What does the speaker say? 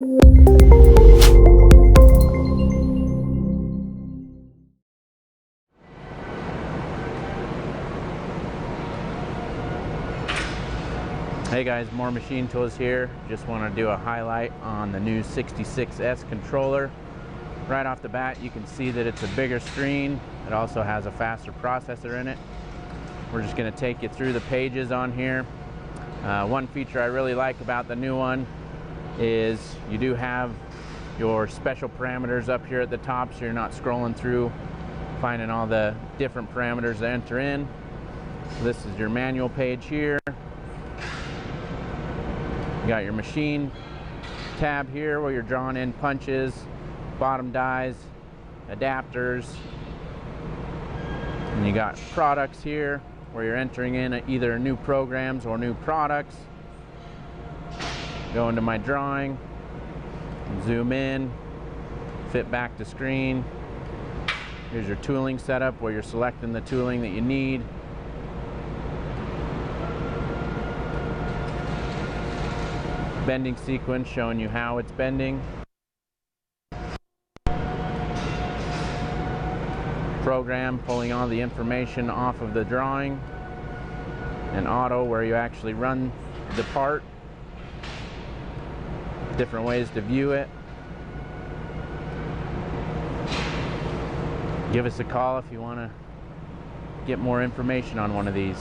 Hey guys, more machine tools here. Just want to do a highlight on the new 66S controller. Right off the bat, you can see that it's a bigger screen. It also has a faster processor in it. We're just going to take you through the pages on here. One feature I really like about the new one is you do have your special parameters up here at the top, so you're not scrolling through finding all the different parameters to enter in. So this is your manual page here. You got your machine tab here where you're drawing in punches, bottom dies, adapters, and you got products here where you're entering in either new programs or new products. Go into my drawing, zoom in, fit back to screen. Here's your tooling setup where you're selecting the tooling that you need. Bending sequence showing you how it's bending. Program pulling all the information off of the drawing. And auto where you actually run the part. Different ways to view it. Give us a call if you want to get more information on one of these.